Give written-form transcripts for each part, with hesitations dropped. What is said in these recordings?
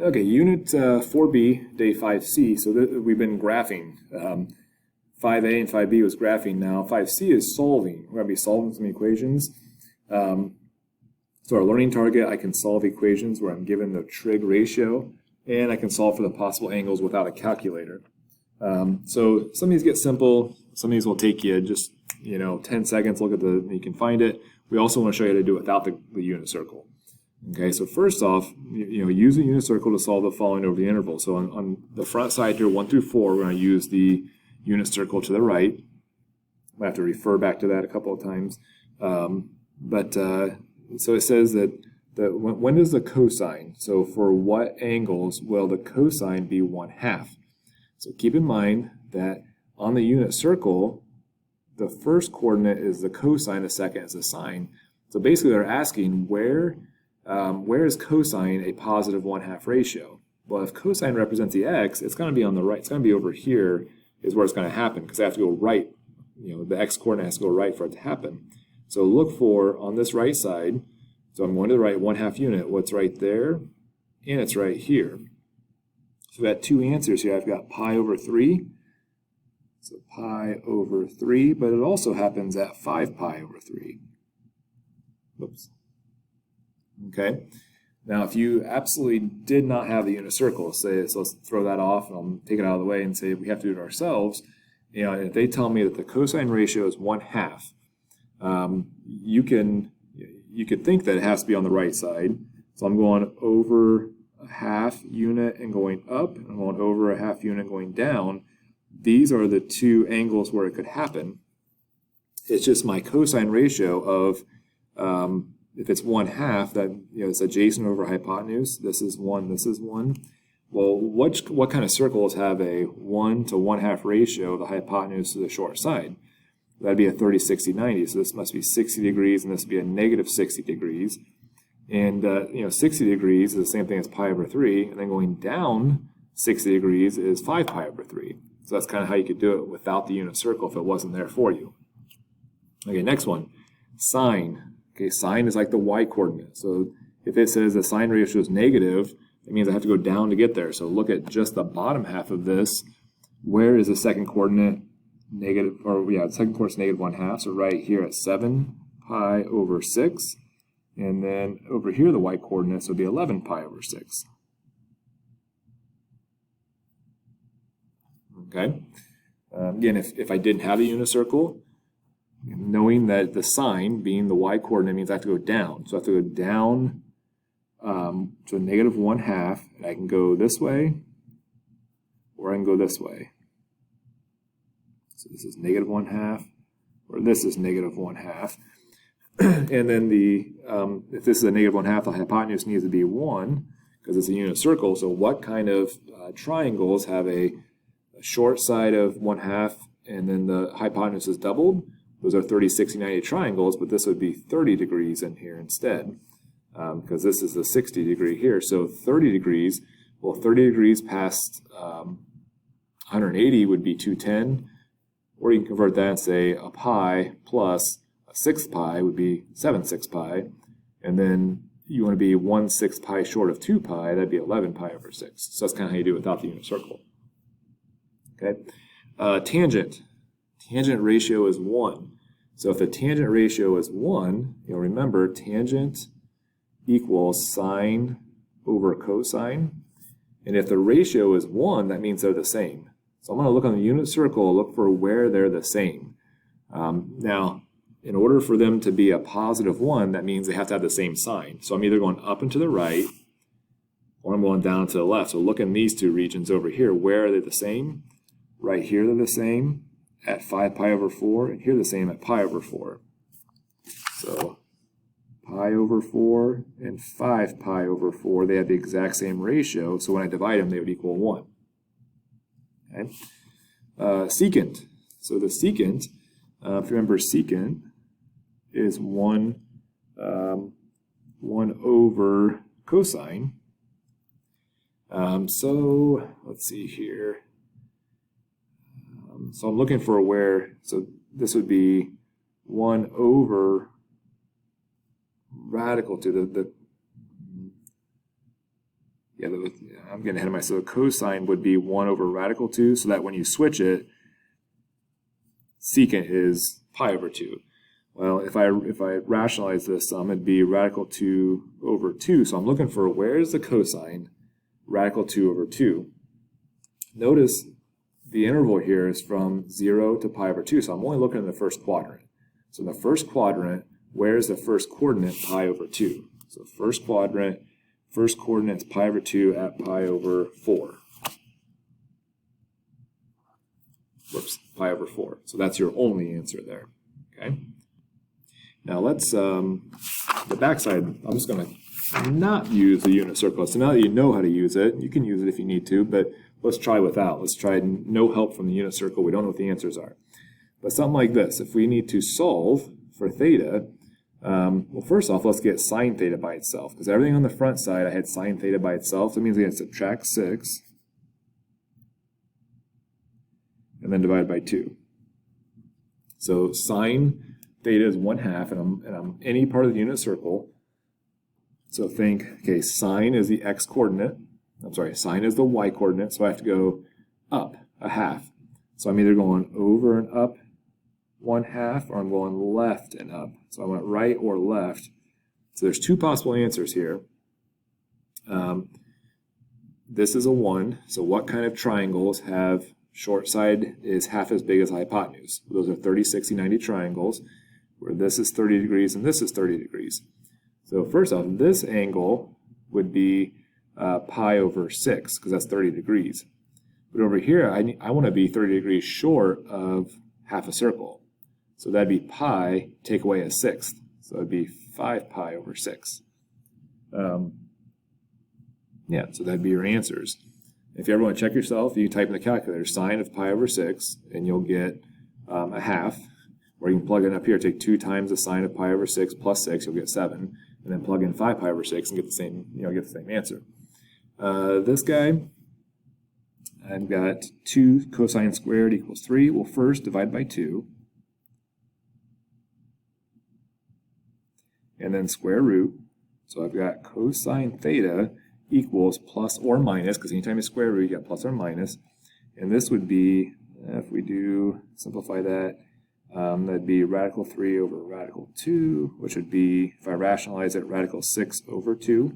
Okay, unit 4B, day 5C. So we've been graphing. 5A and 5B was graphing. Now 5C is solving. We're going to be solving some equations. So our learning target, I can solve equations where I'm given the trig ratio, and I can solve for the possible angles without a calculator. So some of these get simple. Some of these will take you just 10 seconds. Look at you can find it. We also want to show you how to do it without the unit circle. Okay, so first off, use a unit circle to solve the following over the interval. So on the front side here, 1 through 4, we're going to use the unit circle to the right. I have to refer back to that a couple of times. So it says that when is the cosine? So for what angles will the cosine be 1/2? So keep in mind that on the unit circle, the first coordinate is the cosine, the second is the sine. So basically they're asking where is cosine a positive 1/2 ratio? Well, if cosine represents the x, it's going to be on the right. It's going to be over here is where it's going to happen, because I have to go right. The x coordinate has to go right for it to happen. So look for, on this right side, so I'm going to the right 1/2 unit. What's right there? And it's right here. So we've got two answers here. I've got pi over 3. So pi over 3, but it also happens at 5 pi over 3. Whoops. Okay. Now, if you absolutely did not have the unit circle, so let's throw that off, and I'll take it out of the way and say we have to do it ourselves. If they tell me that the cosine ratio is 1/2, you could think that it has to be on the right side. So I'm going over a 1/2 unit and going up, and I'm going over a 1/2 unit going down. These are the two angles where it could happen. It's just my cosine ratio of if it's 1/2, that it's adjacent over hypotenuse. This is 1. This is 1. Well, what kind of circles have a 1 to 1/2 ratio of the hypotenuse to the short side? That'd be a 30, 60, 90. So this must be 60 degrees, and this would be a negative 60 degrees. And 60 degrees is the same thing as pi over 3, and then going down 60 degrees is 5 pi over 3. So that's kind of how you could do it without the unit circle if it wasn't there for you. Okay, next one, sine. Okay, sine is like the y-coordinate. So if it says the sine ratio is negative, it means I have to go down to get there. So look at just the bottom half of this. Where is the second coordinate? The second coordinate is negative 1/2. So right here at 7 pi over 6. And then over here, the y-coordinates would be 11 pi over 6. Okay. Again, if I didn't have a unit circle, knowing that the sine being the y-coordinate means I have to go down. So I have to go down to a negative 1/2, and I can go this way, or I can go this way. So this is negative 1/2, or this is negative 1/2. And then if this is a negative 1/2, the hypotenuse needs to be 1, because it's a unit circle. So what kind of triangles have a short side of 1/2, and then the hypotenuse is doubled? Those are 30, 60, 90 triangles, but this would be 30 degrees in here instead, because this is the 60 degree here. So 30 degrees, well, 30 degrees past 180 would be 210, or you can convert that and say a pi plus a 6th pi would be 7/6 pi, and then you want to be 1/6 pi short of 2 pi, that'd be 11 pi over 6. So that's kind of how you do it without the unit circle. Okay, tangent. Tangent ratio is 1. So if the tangent ratio is 1, remember tangent equals sine over cosine. And if the ratio is 1, that means they're the same. So I'm going to look on the unit circle, look for where they're the same. Now, in order for them to be a positive 1, that means they have to have the same sign. So I'm either going up and to the right, or I'm going down to the left. So look in these two regions over here. Where are they the same? Right here they're the same at 5 pi over 4, and here the same at pi over 4. So pi over 4 and 5 pi over 4, they have the exact same ratio, so when I divide them, they would equal 1. Okay. Secant. So the secant, if you remember, secant is 1 over cosine. So let's see here. So I'm looking for where, so this would be 1 over radical to I'm getting ahead of myself. So cosine would be 1 over radical 2, so that when you switch it, secant is pi over 2. Well, if I rationalize this sum, it'd be radical 2 over 2. So I'm looking for where's the cosine, radical 2 over 2. Notice the interval here is from 0 to pi over 2, so I'm only looking in the first quadrant. So in the first quadrant, where's the first coordinate, pi over 2? So first quadrant, first coordinate's pi over 2 at pi over 4. Whoops, pi over 4. So that's your only answer there. Okay. Now let's, the backside, I'm just going to not use the unit circle. So now that you know how to use it, you can use it if you need to, but let's try without. Let's try no help from the unit circle. We don't know what the answers are. But something like this, if we need to solve for theta, well, first off, let's get sine theta by itself, because everything on the front side, I had sine theta by itself. So it means I'm going to subtract 6 and then divide by 2. So sine theta is 1/2, and I'm any part of the unit circle. So think, okay, sine is the x coordinate. I'm sorry, sine is the y coordinate, so I have to go up 1/2. So I'm either going over and up 1/2, or I'm going left and up. So I went right or left. So there's two possible answers here. This is a 1. So what kind of triangles have short side is half as big as hypotenuse? Those are 30, 60, 90 triangles, where this is 30 degrees and this is 30 degrees. So first off, this angle would be pi over 6, because that's 30 degrees. But over here, I want to be 30 degrees short of half a circle. So that'd be pi, take away a 1/6. So it'd be 5 pi over 6. Yeah, so that'd be your answers. If you ever want to check yourself, you type in the calculator sine of pi over 6, and you'll get 1/2. Or you can plug it up here, take 2 times the sine of pi over 6 plus 6, you'll get 7. And then plug in 5 pi over 6 and get the same, get the same answer. This guy, I've got 2 cosine squared equals 3. Well, first divide by 2. And then square root. So I've got cosine theta equals plus or minus, because anytime you square root, you got plus or minus. And this would be, if we do simplify that, that'd be radical 3 over radical 2, which would be, if I rationalize it, radical 6 over 2.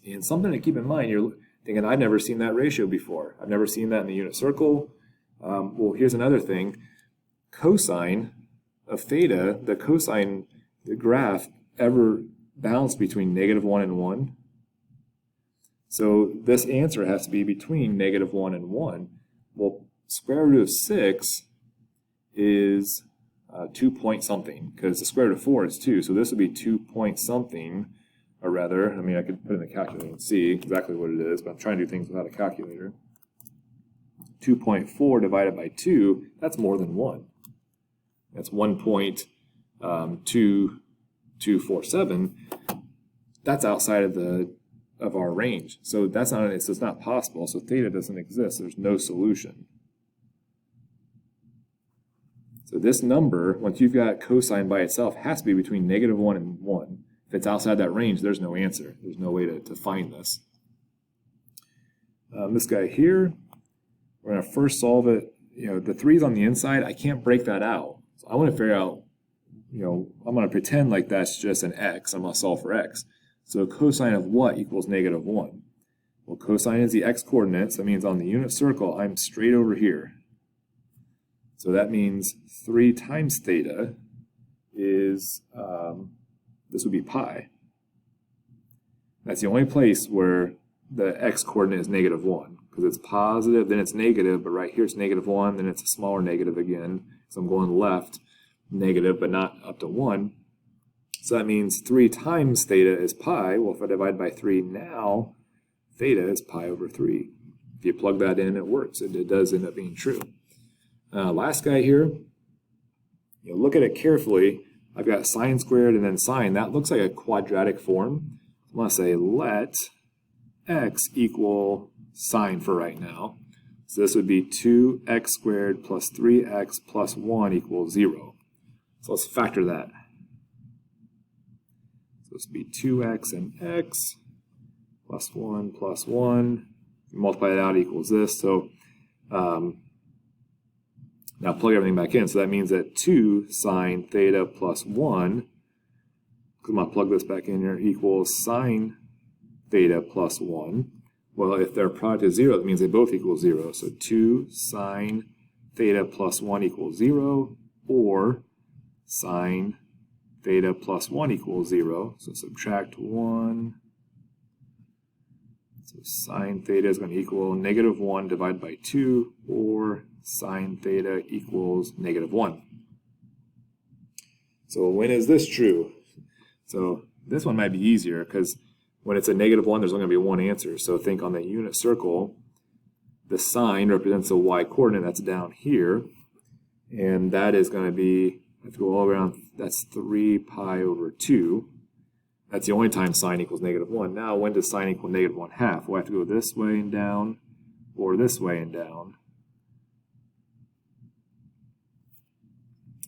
And something to keep in mind, you're thinking, I've never seen that ratio before. I've never seen that in the unit circle. Well, here's another thing. Cosine of theta, the graph ever balanced between -1 and 1. So this answer has to be between -1 and 1. Well, square root of 6 is 2 point something, because the square root of 4 is 2. So this would be 2 point something, or rather, I mean, I could put it in the calculator and see exactly what it is, but I'm trying to do things without a calculator. 2.4 divided by 2, that's more than 1. That's 1.2247. That's outside of our range. So that's not, it's not possible. So theta doesn't exist. There's no solution. So this number, once you've got cosine by itself, has to be between -1 and 1. If it's outside that range, there's no answer. There's no way to find this. This guy here, we're going to first solve it. The 3's on the inside. I can't break that out. So I want to figure out, I'm going to pretend like that's just an x. I'm going to solve for x. So cosine of what equals -1? Well, cosine is the x coordinates. That means on the unit circle, I'm straight over here. So that means 3 times theta is, this would be pi. That's the only place where the x coordinate is -1, because it's positive, then it's negative, but right here it's -1, then it's a smaller negative again. So I'm going left, negative, but not up to 1. So that means 3 times theta is pi. Well, if I divide by 3 now, theta is pi over 3. If you plug that in, it works. It does end up being true. Last guy here, look at it carefully. I've got sine squared and then sine. That looks like a quadratic form. I'm going to say let x equal sine for right now. So this would be 2x squared plus 3x plus 1 equals 0. So let's factor that. So this would be 2x and x plus 1 plus 1. Multiply that out equals this. So now plug everything back in. So that means that 2 sine theta plus 1, because I'm going to plug this back in here, equals sine theta plus 1. Well, if their product is 0, that means they both equal 0. So 2 sine theta plus 1 equals 0, or sine theta plus 1 equals 0. So subtract 1. So sine theta is going to equal negative 1 divided by 2, or sine theta equals negative 1. So when is this true? So this one might be easier, because when it's a negative 1, there's only going to be one answer. So think on the unit circle, the sine represents the y-coordinate that's down here, and that is going to be, I have to go all around, that's 3 pi over 2. That's the only time sine equals negative 1. Now, when does sine equal negative 1/2? Well, I have to go this way and down, or this way and down.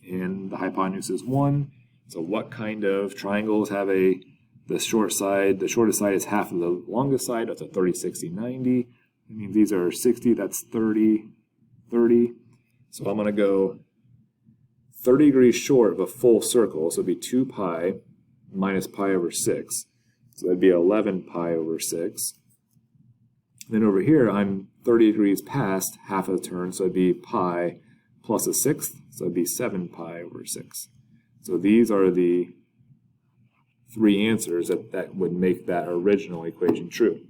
And the hypotenuse is 1. So what kind of triangles have the shortest side is half of the longest side? That's a 30, 60, 90. That means these are 60, that's 30, 30. So I'm going to go 30 degrees short of a full circle, so it'd be 2 pi minus pi over 6. So that'd be 11 pi over 6. Then over here, I'm 30 degrees past half of the turn, so it'd be pi plus a sixth, so it'd be 7 pi over 6. So these are the three answers that would make that original equation true.